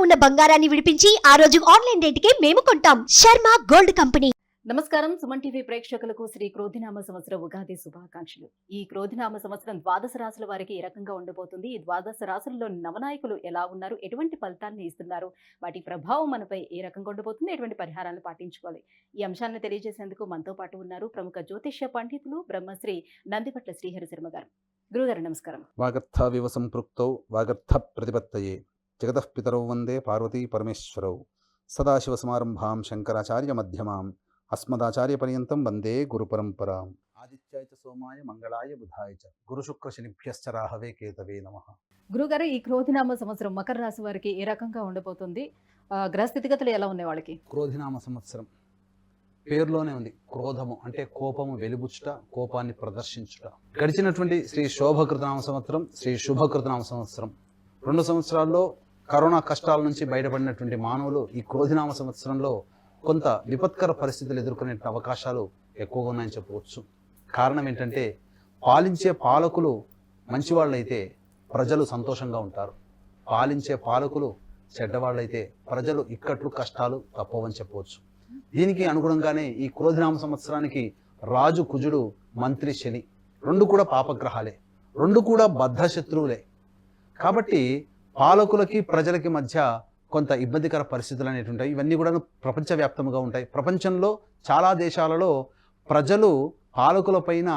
ఉన్న బంగారాన్ని విడిపించి ఆ రోజు ఆన్లైన్ రేటుకే మేము కొంటాం. Sharma gold company. నమస్కారం. సుమన్ టీవీ ప్రేక్షకులకు శ్రీ క్రోధినామ సంవత్సర ఉగాది శుభాకాంక్షలు. ఈ క్రోధినామ సంవత్సరం ద్వాదశ రాశుల వారికి ఏ రకంగా ఉండబోతుంది, ఈ ద్వాదశ రాశులలో నవనాయకులు ఎలా ఉన్నారు, ఎటువంటి ఫలితాన్ని ఇస్తున్నారు, వాటి ప్రభావం మనపై ఏ రకంగా ఉండబోతుంది, ఎటువంటి పరిహారాలు పాటించుకోవాలి, ఈ అంశాలను తెలియజేసేందుకు మనతో పాటు ఉన్నారు ప్రముఖ జ్యోతిష్య పండితులు బ్రహ్మశ్రీ నందిపట్ల శ్రీహరి శర్మ గారు. గురుగారు నమస్కారం. వాగర్థావివ సంపృక్తౌ వాగర్థ ప్రతిపత్తయే జగతః పితరౌ వందే పార్వతీ పరమేశ్వరౌ సదాశివసమారంభాం శంకరాచార్య మధ్యమాం అస్మదాచార్య పర్యంతం వందే గురు పరంపరాం. ఆదిత్యాయ చ సోమాయ మంగళాయ బుధాయ చ గురుశుక్ర శనిభ్యశ్చ రాహవే కేతవే నమః. గురుగారు, ఈ క్రోధినామ సంవత్సరం మకర రాశి వారికి ఏ రకంగా ఉండబోతుంది, గ్రహ స్థితిగతులు ఎలా ఉన్నాయి వాళ్ళకి? క్రోధినామ సంవత్సరం పేరులోనే ఉంది. క్రోధము అంటే కోపము వెలిబుచ్చుట, కోపాన్ని ప్రదర్శించుట. గడిచినటువంటి శ్రీ శోభకృతనామ సంవత్సరం, శ్రీ శుభకృతనామ సంవత్సరం 2 సంవత్సరాల్లో కరోనా కష్టాల నుంచి బయటపడినటువంటి మానవులు ఈ క్రోధినామ సంవత్సరంలో కొంత విపత్కర పరిస్థితులు ఎదుర్కొనే అవకాశాలు ఎక్కువగా ఉన్నాయని చెప్పవచ్చు. కారణం ఏంటంటే, పాలించే పాలకులు మంచివాళ్ళైతే ప్రజలు సంతోషంగా ఉంటారు, పాలించే పాలకులు చెడ్డవాళ్ళైతే ప్రజలు ఇక్కట్లు కష్టాలు తప్పవని చెప్పవచ్చు. దీనికి అనుగుణంగానే ఈ క్రోధినామ సంవత్సరానికి రాజు కుజుడు, మంత్రి శని 2 కూడా పాపగ్రహాలే, 2 కూడా బద్ధ శత్రువులే. కాబట్టి పాలకులకి ప్రజలకి మధ్య కొంత ఇబ్బందికర పరిస్థితులు అనేవి ఉంటాయి. ఇవన్నీ కూడా ప్రపంచవ్యాప్తంగా ఉంటాయి. ప్రపంచంలో చాలా దేశాలలో ప్రజలు పాలకులపైన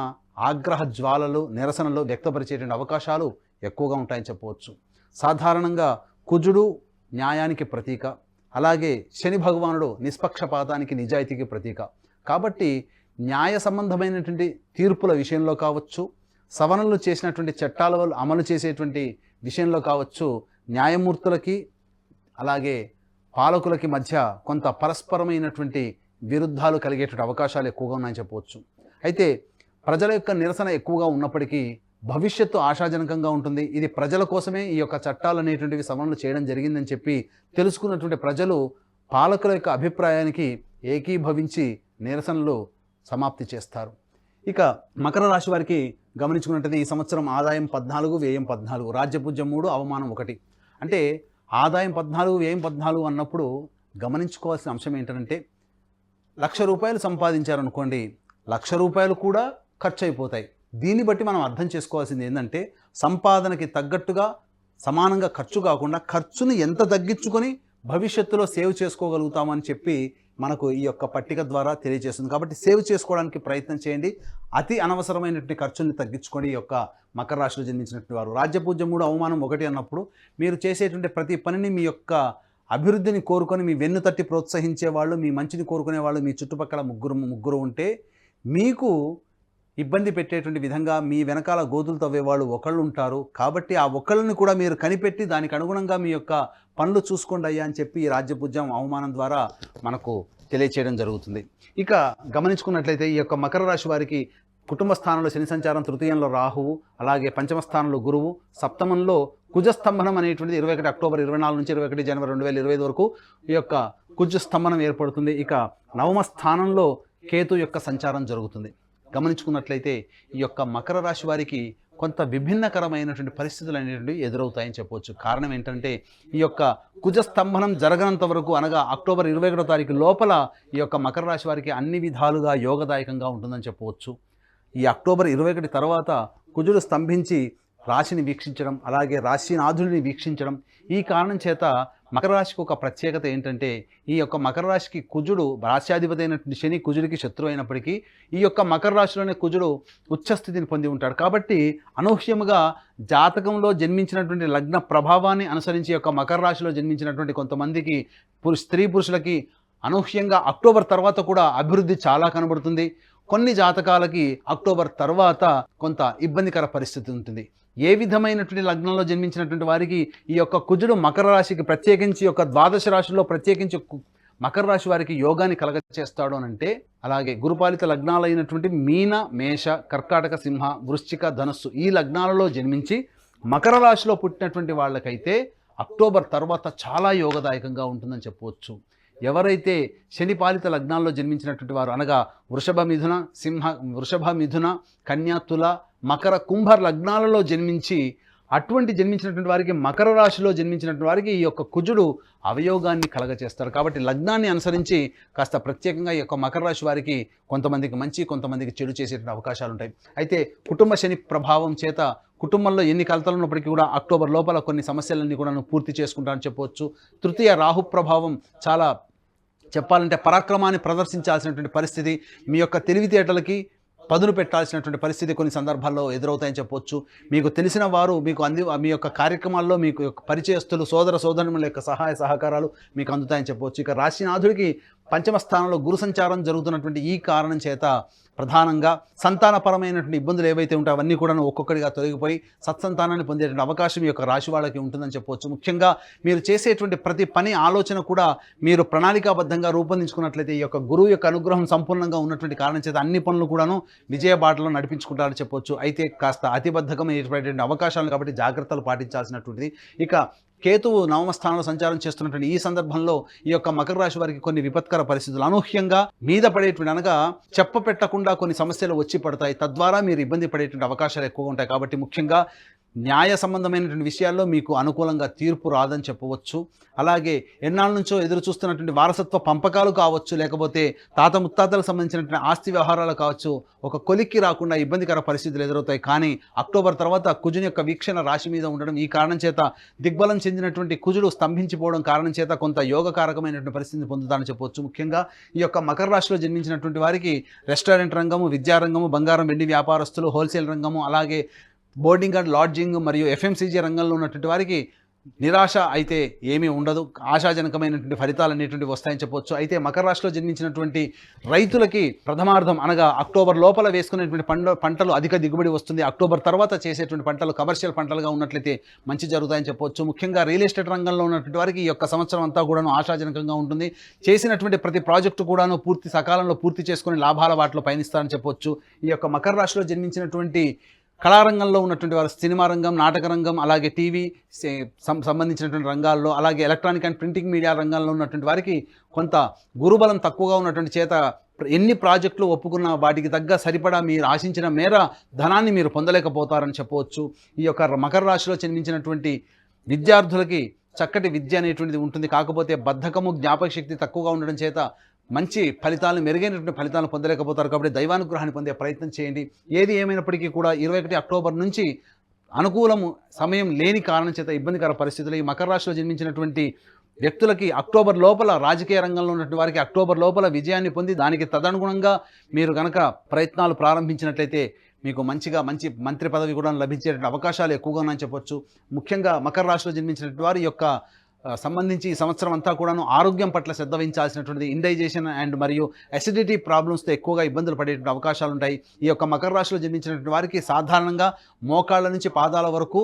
ఆగ్రహ జ్వాలలు, నిరసనలు వ్యక్తపరిచేటువంటి అవకాశాలు ఎక్కువగా ఉంటాయని చెప్పవచ్చు. సాధారణంగా కుజుడు న్యాయానికి ప్రతీక, అలాగే శని భగవానుడు నిష్పక్షపాతానికి, నిజాయితీకి ప్రతీక. కాబట్టి న్యాయ సంబంధమైనటువంటి తీర్పుల విషయంలో కావచ్చు, సవరణలు చేసినటువంటి చట్టాల అమలు చేసేటువంటి విషయంలో కావచ్చు, న్యాయమూర్తులకి అలాగే పాలకులకి మధ్య కొంత పరస్పరమైనటువంటి విరుద్ధాలు కలిగేటువంటి అవకాశాలు ఎక్కువగా ఉన్నాయని చెప్పవచ్చు. అయితే ప్రజల యొక్క నిరసన ఎక్కువగా ఉన్నప్పటికీ భవిష్యత్తు ఆశాజనకంగా ఉంటుంది. ఇది ప్రజల కోసమే ఈ యొక్క చట్టాలు అనేటువంటివి సవరణలు చేయడం జరిగిందని చెప్పి తెలుసుకున్నటువంటి ప్రజలు పాలకుల యొక్క అభిప్రాయానికి ఏకీభవించి నిరసనలు సమాప్తి చేస్తారు. ఇక మకర రాశి వారికి గమనించుకున్నట్లయితే ఈ సంవత్సరం ఆదాయం 14, వ్యయం 14, రాజ్యపూజ్యం 3, అవమానం 1. అంటే ఆదాయం 14, వ్యయం 14 అన్నప్పుడు గమనించుకోవాల్సిన అంశం ఏంటంటే, 1,00,000 రూపాయలు సంపాదించారనుకోండి, 1,00,000 రూపాయలు కూడా ఖర్చు అయిపోతాయి. దీన్ని బట్టి మనం అర్థం చేసుకోవాల్సింది ఏంటంటే, సంపాదనకి తగ్గట్టుగా సమానంగా ఖర్చు కాకుండా ఖర్చుని ఎంత తగ్గించుకొని భవిష్యత్తులో సేవ్ చేసుకోగలుగుతామని చెప్పి మనకు ఈ యొక్క పట్టిక ద్వారా తెలియజేస్తుంది. కాబట్టి సేవ్ చేసుకోవడానికి ప్రయత్నం చేయండి. అతి అనవసరమైనటువంటి ఖర్చుల్ని తగ్గించుకోండి. ఈ యొక్క మకర రాశిలో జన్మించినటువంటి వారు రాజ్యపూజ్యం 3, అవమానం 1 అన్నప్పుడు మీరు చేసేటువంటి ప్రతి పనిని మీ యొక్క అభివృద్ధిని కోరుకొని, మీ వెన్ను తట్టి ప్రోత్సహించే వాళ్ళు, మీ మంచిని కోరుకునే వాళ్ళు మీ చుట్టుపక్కల ముగ్గురు ఉంటే, మీకు ఇబ్బంది పెట్టేటువంటి విధంగా మీ వెనకాల గోతులు తవ్వేవాళ్ళు ఒకళ్ళు ఉంటారు. కాబట్టి ఆ ఒకళ్ళని కూడా మీరు కనిపెట్టి దానికి అనుగుణంగా మీ యొక్క పనులు చూసుకోండి అయ్యా అని చెప్పి ఈ రాజ్యపూజ్యం, అవమానం ద్వారా మనకు తెలియచేయడం జరుగుతుంది. ఇక గమనించుకున్నట్లయితే ఈ యొక్క మకర రాశి వారికి కుటుంబ స్థానంలో శని సంచారం, తృతీయంలో రాహువు, అలాగే పంచమ స్థానంలో గురువు, సప్తమంలో కుజస్తంభనం అనేటువంటిది 21 అక్టోబర్ 24 నుంచి 21 జనవరి 2025 వరకు ఈ యొక్క కుజస్తంభనం ఏర్పడుతుంది. ఇక నవమ స్థానంలో కేతు యొక్క సంచారం జరుగుతుంది. గమనించుకున్నట్లయితే ఈ యొక్క మకర రాశి వారికి కొంత విభిన్నకరమైనటువంటి పరిస్థితులు అనేటువంటివి ఎదురవుతాయని చెప్పవచ్చు. కారణం ఏంటంటే, ఈ యొక్క కుజస్తంభనం జరగనంత వరకు, అనగా అక్టోబర్ 21వ తారీఖు లోపల ఈ యొక్క మకర రాశి వారికి అన్ని విధాలుగా యోగదాయకంగా ఉంటుందని చెప్పవచ్చు. ఈ అక్టోబర్ 21 తర్వాత కుజుడు స్తంభించి రాశిని వీక్షించడం, అలాగే రాశినాథుడిని వీక్షించడం, ఈ కారణం చేత మకర రాశికి ఒక ప్రత్యేకత ఏంటంటే, ఈ యొక్క మకర రాశికి కుజుడు రాశ్యాధిపతి అయినటువంటి శని కుజుడికి శత్రువు అయినప్పటికీ ఈ యొక్క మకర రాశిలోనే కుజుడు ఉచ్చస్థితిని పొంది ఉంటాడు. కాబట్టి అనూహ్యముగా జాతకంలో జన్మించినటువంటి లగ్న ప్రభావాన్ని అనుసరించి యొక్క మకర రాశిలో జన్మించినటువంటి కొంతమందికి స్త్రీ పురుషులకి అనూహ్యంగా అక్టోబర్ తర్వాత కూడా అభివృద్ధి చాలా కనబడుతుంది. కొన్ని జాతకాలకి అక్టోబర్ తర్వాత కొంత ఇబ్బందికర పరిస్థితి ఉంటుంది. ఏ విధమైనటువంటి లగ్నంలో జన్మించినటువంటి వారికి ఈ యొక్క కుజుడు మకర రాశికి ప్రత్యేకించి యొక్క ద్వాదశ రాశుల్లో ప్రత్యేకించి మకర రాశి వారికి యోగాన్ని కలగచేస్తాడు అని అంటే, అలాగే గురుపాలిత లగ్నాలైనటువంటి మీన, మేష, కర్కాటక, సింహ, వృశ్చిక, ధనస్సు ఈ లగ్నాలలో జన్మించి మకర రాశిలో పుట్టినటువంటి వాళ్ళకైతే అక్టోబర్ తర్వాత చాలా యోగదాయకంగా ఉంటుందని చెప్పవచ్చు. ఎవరైతే శని పాలిత లగ్నాల్లో జన్మించినటువంటి వారు, అనగా వృషభ మిథున, కన్యా, తుల, మకర, కుంభ లగ్నాలలో జన్మించి అటువంటి జన్మించినటువంటి వారికి మకర రాశిలో జన్మించినటువంటి వారికి ఈ యొక్క కుజుడు అవయోగాన్ని కలగచేస్తారు. కాబట్టి లగ్నాన్ని అనుసరించి కాస్త ప్రత్యేకంగా ఈ యొక్క మకర రాశి వారికి కొంతమందికి మంచి, కొంతమందికి చెడు చేసేటువంటి అవకాశాలు ఉంటాయి. అయితే కుటుంబ శని ప్రభావం చేత కుటుంబంలో ఎన్ని కలతలు ఉన్నప్పటికీ కూడా అక్టోబర్ లోపల కొన్ని సమస్యలన్నీ కూడా పూర్తి చేసుకుంటారని చెప్పవచ్చు. తృతీయ రాహు ప్రభావం చాలా చెప్పాలంటే పరాక్రమాన్ని ప్రదర్శించాల్సినటువంటి పరిస్థితి, మీ యొక్క తెలివితేటలకి పదును పెట్టాల్సినటువంటి పరిస్థితి కొన్ని సందర్భాల్లో ఎదురవుతాయని చెప్పొచ్చు. మీకు తెలిసిన వారు మీకు మీ యొక్క కార్యక్రమాల్లో మీకు పరిచయస్తులు, సోదర సోదరుల యొక్క సహాయ సహకారాలు మీకు అందుతాయని చెప్పవచ్చు. ఇక రాశినాథుడికి పంచమ స్థానంలో గురు సంచారం జరుగుతున్నటువంటి ఈ కారణం చేత ప్రధానంగా సంతానపరమైనటువంటి ఇబ్బందులు ఏవైతే ఉంటాయో అవన్నీ కూడా ఒక్కొక్కటిగా తొలగిపోయి సత్సంతానాన్ని పొందేటువంటి అవకాశం ఈ యొక్క రాశి వాళ్ళకి ఉంటుందని చెప్పవచ్చు. ముఖ్యంగా మీరు చేసేటువంటి ప్రతి పని ఆలోచన కూడా మీరు ప్రణాళికాబద్ధంగా రూపొందించుకున్నట్లయితే ఈ యొక్క గురువు యొక్క అనుగ్రహం సంపూర్ణంగా ఉన్నటువంటి కారణం చేత అన్ని పనులు కూడాను విజయ బాటలో నడిపించుకుంటారని చెప్పవచ్చు. అయితే కాస్త అతిబద్ధకం ఏర్పడేటువంటి అవకాశాలు కాబట్టి జాగ్రత్తలు పాటించాల్సినటువంటిది. ఇక కేతువు నవమ స్థానంలో సంచారం చేస్తున్నటువంటి ఈ సందర్భంలో ఈ యొక్క మకర రాశి వారికి కొన్ని విపత్కర పరిస్థితులు అనూహ్యంగా మీద పడేటువంటి అనగా చెప్పపెట్టకుండా కొన్ని సమస్యలు వచ్చి పడతాయి. తద్వారా మీరు ఇబ్బంది పడేటువంటి అవకాశాలు ఎక్కువగా ఉంటాయి. కాబట్టి ముఖ్యంగా న్యాయ సంబంధమైనటువంటి విషయాల్లో మీకు అనుకూలంగా తీర్పు రాదని చెప్పవచ్చు. అలాగే ఎన్నాళ్ళ నుంచో ఎదురు చూస్తున్నటువంటి వారసత్వ పంపకాలు కావచ్చు, లేకపోతే తాత ముత్తాతలకు సంబంధించినటువంటి ఆస్తి వ్యవహారాలు కావచ్చు, ఒక కొలిక్కి రాకుండా ఇబ్బందికర పరిస్థితులు ఎదురవుతాయి. కానీ అక్టోబర్ తర్వాత కుజుని యొక్క వీక్షణ రాశి మీద ఉండడం ఈ కారణం చేత దిగ్బలం చెందినటువంటి కుజుడు స్తంభించిపోవడం కారణం చేత కొంత యోగకారకమైనటువంటి పరిస్థితిని పొందుతారని చెప్పవచ్చు. ముఖ్యంగా ఈ యొక్క మకర రాశిలో జన్మించినటువంటి వారికి రెస్టారెంట్ రంగము, విద్యారంగము, బంగారం వెండి వ్యాపారస్తులు, హోల్సేల్ రంగము, అలాగే బోర్డింగ్ అండ్ లాడ్జింగ్ మరియు ఎఫ్ఎంసీజీ రంగంలో ఉన్నటువంటి వారికి నిరాశ అయితే ఏమీ ఉండదు. ఆశాజనకమైనటువంటి ఫలితాలు అనేటువంటి వస్తాయని చెప్పవచ్చు. అయితే మకర రాశిలో జన్మించినటువంటి రైతులకి ప్రథమార్థం అనగా అక్టోబర్ లోపల వేసుకునేటువంటి పంటలు అధిక దిగుబడి వస్తుంది. అక్టోబర్ తర్వాత చేసేటువంటి పంటలు కమర్షియల్ పంటలుగా ఉన్నట్లయితే మంచి జరుగుతాయని చెప్పవచ్చు. ముఖ్యంగా రియల్ ఎస్టేట్ రంగంలో ఉన్నటువంటి వారికి ఈ యొక్క సంవత్సరం అంతా కూడాను ఆశాజనకంగా ఉంటుంది. చేసినటువంటి ప్రతి ప్రాజెక్టు కూడాను సకాలంలో పూర్తి చేసుకుని లాభాల వాటిలో పయనిస్తారని చెప్పవచ్చు. ఈ యొక్క మకర రాశిలో జన్మించినటువంటి కళారంగంలో ఉన్నటువంటి వారు సినిమా రంగం, నాటక రంగం, అలాగే టీవీ సంబంధించినటువంటి రంగాల్లో, అలాగే ఎలక్ట్రానిక్ అండ్ ప్రింటింగ్ మీడియా రంగంలో ఉన్నటువంటి వారికి కొంత గురుబలం తక్కువగా ఉన్నటువంటి చేత ఎన్ని ప్రాజెక్టులు ఒప్పుకున్న వాటికి తగ్గ సరిపడా మీరు ఆశించిన మేర ధనాన్ని మీరు పొందలేకపోతారని చెప్పవచ్చు. ఈ యొక్క మకర రాశిలో జన్మించినటువంటి విద్యార్థులకి చక్కటి విద్య అనేటువంటిది ఉంటుంది. కాకపోతే బద్ధకము, జ్ఞాపక శక్తి తక్కువగా ఉండడం చేత మంచి ఫలితాలను, మెరుగైనటువంటి ఫలితాలను పొందలేకపోతారు. కాబట్టి దైవానుగ్రహాన్ని పొందే ప్రయత్నం చేయండి. ఏది ఏమైనప్పటికీ కూడా 21 అక్టోబర్ నుంచి అనుకూలము సమయం లేని కారణం చేత ఇబ్బందికర పరిస్థితులు ఈ మకర రాశిలో జన్మించినటువంటి వ్యక్తులకి అక్టోబర్ లోపల రాజకీయ రంగంలో ఉన్నటువంటి వారికి అక్టోబర్ లోపల విజయాన్ని పొంది దానికి తదనుగుణంగా మీరు కనుక ప్రయత్నాలు ప్రారంభించినట్లయితే మీకు మంచి మంత్రి పదవి కూడా లభించేటువంటి అవకాశాలు ఎక్కువగా ఉన్నాయని చెప్పొచ్చు. ముఖ్యంగా మకర రాశిలో జన్మించినటువంటి వారి యొక్క సంబంధించి ఈ సంవత్సరం అంతా కూడాను ఆరోగ్యం పట్ల శ్రద్ధ వహించాల్సినటువంటి ఇండైజేషన్ అండ్ మరియు అసిడిటీ ప్రాబ్లమ్స్తో ఎక్కువగా ఇబ్బందులు పడేటువంటి అవకాశాలు ఉంటాయి. ఈ యొక్క మకర రాశిలో జన్మించినటువంటి వారికి సాధారణంగా మోకాళ్ళ నుంచి పాదాల వరకు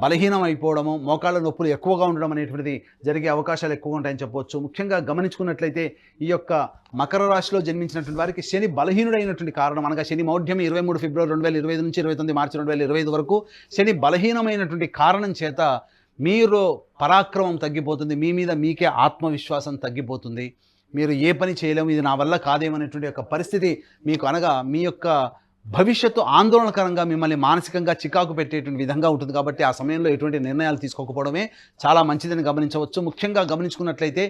బలహీనం అయిపోవడము, మోకాళ్ళ నొప్పులు ఎక్కువగా ఉండడం అనేటువంటిది జరిగే అవకాశాలు ఎక్కువగా ఉంటాయని చెప్పవచ్చు. ముఖ్యంగా గమనించుకున్నట్లయితే ఈ యొక్క మకర రాశిలో జన్మించినటువంటి వారికి శని బలహీనుడైనటువంటి కారణం అనగా శని మౌఢ్యం 23 ఫిబ్రవరి 2025 నుంచి 29 మార్చి 2025 వరకు శని బలహీనమైనటువంటి కారణం చేత మీరు పరాక్రమం తగ్గిపోతుంది, మీ మీద మీకే ఆత్మవిశ్వాసం తగ్గిపోతుంది, మీరు ఏ పని చేయలేము, ఇది నా వల్ల కాదేమనేటువంటి యొక్క పరిస్థితి మీకు అనగా మీ యొక్క భవిష్యత్తు ఆందోళనకరంగా మిమ్మల్ని మానసికంగా చికాకు పెట్టేటువంటి విధంగా ఉంటుంది. కాబట్టి ఆ సమయంలో ఎటువంటి నిర్ణయాలు తీసుకోకపోవడమే చాలా మంచిదని గమనించవచ్చు. ముఖ్యంగా గమనించుకున్నట్లయితే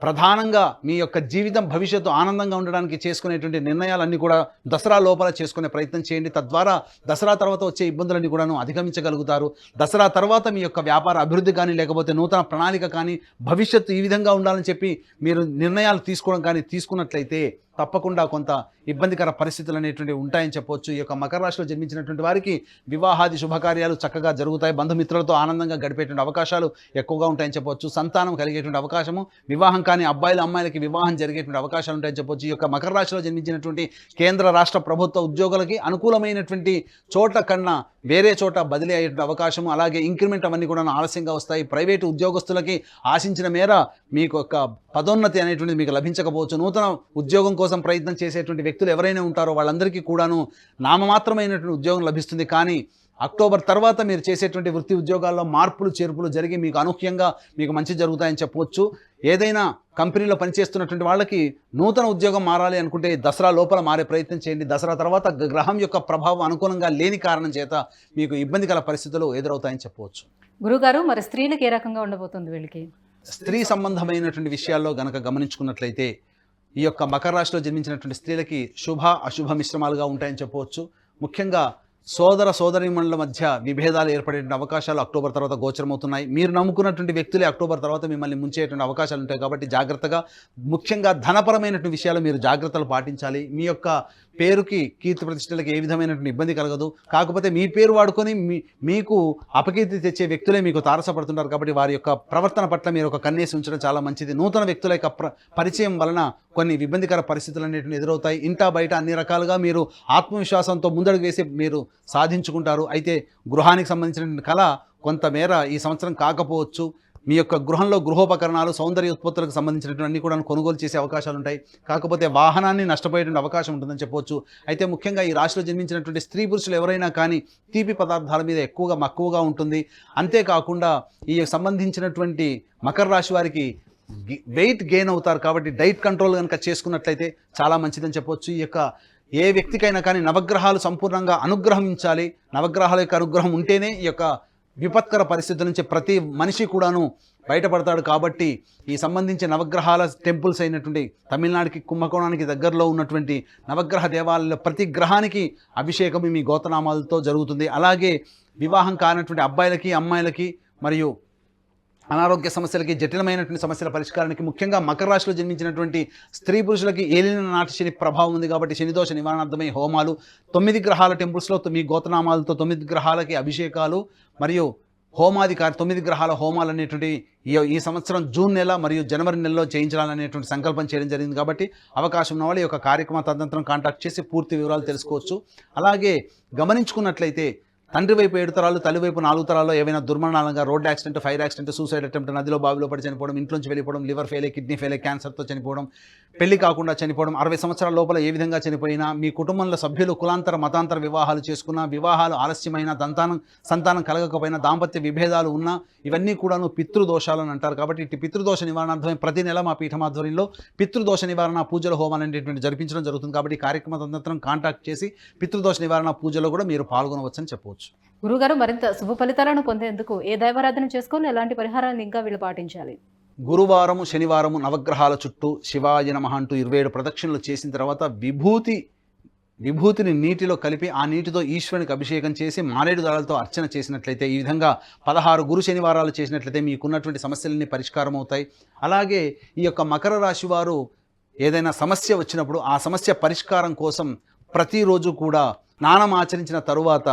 ప్రధానంగా మీ యొక్క జీవితం భవిష్యత్తు ఆనందంగా ఉండడానికి చేసుకునేటువంటి నిర్ణయాలన్నీ కూడా దసరా లోపల చేసుకునే ప్రయత్నం చేయండి. తద్వారా దసరా తర్వాత వచ్చే ఇబ్బందులన్నీ కూడాను అధిగమించగలుగుతారు. దసరా తర్వాత మీ యొక్క వ్యాపార అభివృద్ధి కానీ, లేకపోతే నూతన ప్రణాళిక కానీ, భవిష్యత్తు ఈ విధంగా ఉండాలని చెప్పి మీరు నిర్ణయాలు తీసుకోవడం కానీ తీసుకున్నట్లయితే తప్పకుండా కొంత ఇబ్బందికర పరిస్థితులు అనేటువంటివి ఉంటాయని చెప్పవచ్చు. ఈ యొక్క మకర రాశిలో జన్మించినటువంటి వారికి వివాహాది శుభకార్యాలు చక్కగా జరుగుతాయి. బంధుమిత్రులతో ఆనందంగా గడిపేటువంటి అవకాశాలు ఎక్కువగా ఉంటాయని చెప్పవచ్చు. సంతానం కలిగేటువంటి అవకాశము, వివాహం కానీ అబ్బాయిలు అమ్మాయిలకి వివాహం జరిగేటువంటి అవకాశాలు ఉంటాయని చెప్పవచ్చు. ఈ యొక్క మకర రాశిలో జన్మించినటువంటి కేంద్ర రాష్ట్ర ప్రభుత్వ ఉద్యోగులకి అనుకూలమైనటువంటి చోట కన్నా వేరే చోట బదిలీ అయ్యేటువంటి అవకాశము, అలాగే ఇంక్రిమెంట్ అవన్నీ కూడా ఆలస్యంగా వస్తాయి. ప్రైవేటు ఉద్యోగస్తులకి ఆశించిన మేర మీకు ఒక పదోన్నతి అనేటువంటిది మీకు లభించకపోవచ్చు. నూతన ఉద్యోగం కోసం ప్రయత్నం చేసేటువంటి వ్యక్తులు ఎవరైనా ఉంటారో వాళ్ళందరికీ కూడాను నామమాత్రమైనటువంటి ఉద్యోగం లభిస్తుంది. కానీ అక్టోబర్ తర్వాత మీరు చేసేటువంటి వృత్తి ఉద్యోగాల్లో మార్పులు చేర్పులు జరిగి మీకు అనూహ్యంగా మీకు మంచి జరుగుతాయని చెప్పవచ్చు. ఏదైనా కంపెనీలో పనిచేస్తున్నటువంటి వాళ్ళకి నూతన ఉద్యోగం మారాలి అనుకుంటే దసరా లోపల మారే ప్రయత్నం చేయండి. దసరా తర్వాత గ్రహం యొక్క ప్రభావం అనుకూలంగా లేని కారణం చేత మీకు ఇబ్బందికర పరిస్థితులు ఎదురవుతాయని చెప్పవచ్చు. గురుగారు, మరి స్త్రీలకు ఏ రకంగా ఉండబోతుంది వీళ్ళకి? స్త్రీ సంబంధమైనటువంటి విషయాల్లో గనక గమనించుకున్నట్లయితే ఈ యొక్క మకర రాశిలో జన్మించినటువంటి స్త్రీలకి శుభ అశుభ మిశ్రమాలుగా ఉంటాయని చెప్పవచ్చు. ముఖ్యంగా సోదర సోదరీమణుల మధ్య విభేదాలు ఏర్పడే అవకాశాలు అక్టోబర్ తర్వాత గోచరమవుతున్నాయి. మీరు నమ్ముకున్నటువంటి వ్యక్తులే అక్టోబర్ తర్వాత మిమ్మల్ని ముంచేటువంటి అవకాశాలు ఉంటాయి. కాబట్టి జాగ్రత్తగా, ముఖ్యంగా ధనపరమైనటువంటి విషయాలు మీరు జాగ్రత్తలు పాటించాలి. మీ యొక్క పేరుకి కీర్తి ప్రతిష్టలకు ఏ విధమైనటువంటి ఇబ్బంది కలగదు. కాకపోతే మీ పేరు వాడుకొని మీకు అపకీర్తి తెచ్చే వ్యక్తులే మీకు తారసపడుతుంటారు. కాబట్టి వారి యొక్క ప్రవర్తన పట్ల మీరు ఒక కన్నేసి ఉంచడం చాలా మంచిది. నూతన వ్యక్తుల యొక్క పరిచయం వలన కొన్ని ఇబ్బందికర పరిస్థితులు అనేటివి ఎదురవుతాయి. ఇంటా బయట అన్ని రకాలుగా మీరు ఆత్మవిశ్వాసంతో ముందడుగు వేసి మీరు సాధించుకుంటారు. అయితే గృహానికి సంబంధించిన కళ కొంతమేర ఈ సంవత్సరం కాకపోవచ్చు. మీ యొక్క గృహంలో గృహోపకరణాలు, సౌందర్య ఉత్పత్తులకు సంబంధించినటువంటి కూడా కొనుగోలు చేసే అవకాశాలు ఉంటాయి. కాకపోతే వాహనాన్ని నష్టపోయేటువంటి అవకాశం ఉంటుందని చెప్పవచ్చు. అయితే ముఖ్యంగా ఈ రాశిలో జన్మించినటువంటి స్త్రీ పురుషులు ఎవరైనా కానీ తీపి పదార్థాల మీద ఎక్కువగా మక్కువగా ఉంటుంది. అంతేకాకుండా ఈ సంబంధించినటువంటి మకర రాశి వారికి వెయిట్ గెయిన్ అవుతారు. కాబట్టి డైట్ కంట్రోల్ కనుక చేసుకున్నట్లయితే చాలా మంచిదని చెప్పవచ్చు. ఈ యొక్క ఏ వ్యక్తికైనా కానీ నవగ్రహాలు సంపూర్ణంగా అనుగ్రహించాలి. నవగ్రహాల యొక్క అనుగ్రహం ఉంటేనే ఈ యొక్క విపత్కర పరిస్థితుల నుంచి ప్రతి మనిషి కూడాను బయటపడతాడు. కాబట్టి ఈ సంబంధించి నవగ్రహాల టెంపుల్స్ అయినటువంటి తమిళనాడుకి కుంభకోణానికి దగ్గరలో ఉన్నటువంటి నవగ్రహ దేవాలయాల్లో ప్రతి గ్రహానికి అభిషేకం మీ గోత్రనామాలతో జరుగుతుంది. అలాగే వివాహం కానటువంటి అబ్బాయిలకి అమ్మాయిలకి మరియు అనారోగ్య సమస్యలకి, జటిలమైనటువంటి సమస్యల పరిష్కారానికి, ముఖ్యంగా మకర రాశిలో జన్మించినటువంటి స్త్రీ పురుషులకి ఏలిన నాటి శని ప్రభావం ఉంది. కాబట్టి శనిదోష నివారణార్థమై హోమాలు, 9 గ్రహాల టెంపుల్స్లో మీ గోత్రనామాలతో 9 గ్రహాలకి అభిషేకాలు మరియు హోమాది 9 గ్రహాల హోమాలు అనేటువంటి ఈ సంవత్సరం జూన్ నెల మరియు జనవరి నెలలో చేయించాలనేటువంటి సంకల్పం చేయడం జరిగింది. కాబట్టి అవకాశం ఉన్న వాళ్ళు ఈ యొక్క కార్యక్రమ తదనంతరం కాంటాక్ట్ చేసి పూర్తి వివరాలు తెలుసుకోవచ్చు. అలాగే గమనించుకున్నట్లయితే తండ్రి వైపు 7 తరాలు, తల్లి వైపు 4 తరాల్లో ఏవైనా దుర్మరణాలుగా road accident, fire accident, suicide attempt, నదిలో బావిలో పడి చనిపోవడం, ఇంట్లోంచి వెళ్ళిపోవడం, లివర్ ఫెయిల్, కిడ్నీ ఫెయిల్, క్యాన్సర్తో చనిపోవడం, పెళ్లి కాకుండా చనిపోవడం, 60 సంవత్సరాల లోపల ఏ విధంగా చనిపోయినా, మీ కుటుంబంలో సభ్యులు కులాంతర మతాంతర వివాహాలు చేసుకున్నా, వివాహాలు ఆలస్యమైన, సంతానం కలగకపోయినా, దాంపత్య విభేదాలు ఉన్నా, ఇవన్నీ కూడాను పితృదోషాలు అని అంటారు. కాబట్టి ఇటు పితృదోష నివారణార్థమై ప్రతి నెల మా పీఠమాధ్వర్యంలో పితృదోష నివారణ పూజల హోమాలు అనేటువంటి జరిపించడం జరుగుతుంది. కాబట్టి ఈ కార్యక్రమ తదనంతరం కాంటాక్ట్ చేసి పితృదోష నివారణ పూజలో కూడా మీరు పాల్గొనవచ్చని చెప్పవచ్చు. గురుగారు, మరింత శుభ ఫలితాలను పొందేందుకు ఏ దైవారాధన చేసుకోవాలి, ఎలాంటి పరిహారాలను ఇంకా వీళ్ళు పాటించాలి? గురువారము శనివారము నవగ్రహాల చుట్టూ శివాయ నమః అంటూ 27 ప్రదక్షిణలు చేసిన తర్వాత విభూతిని నీటిలో కలిపి ఆ నీటితో ఈశ్వరునికి అభిషేకం చేసి మారేడు దళాలతో అర్చన చేసినట్లయితే, ఈ విధంగా 16 గురు శనివారాలు చేసినట్లయితే మీకున్నటువంటి సమస్యలన్నీ పరిష్కారం అవుతాయి. అలాగే ఈ యొక్క మకర రాశి వారు ఏదైనా సమస్య వచ్చినప్పుడు ఆ సమస్య పరిష్కారం కోసం ప్రతిరోజు కూడా స్నానం ఆచరించిన తరువాత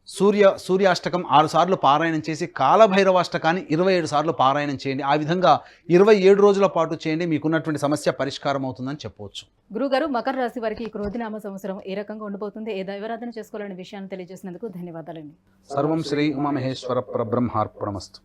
సూర్యాష్టకం 6 సార్లు పారాయణం చేసి కాలభైరవాష్టకాన్ని 27 సార్లు పారాయణం చేయండి. ఆ విధంగా 27 రోజుల పాటు చేయండి. మీకున్నటువంటి సమస్య పరిష్కారం అవుతుందని చెప్పవచ్చు. గురుగారు, మకర రాశి వారికి ఈ క్రోధినామ సంవత్సరం ఏ రకంగా ఉండబోతుంది, ఏ దైవారాధన చేసుకోవాలనే విషయాన్ని తెలియజేసినందుకు ధన్యవాదాలండి. సర్వం శ్రీ ఉమామహేశ్వర పరబ్రహ్మార్పణమస్తు.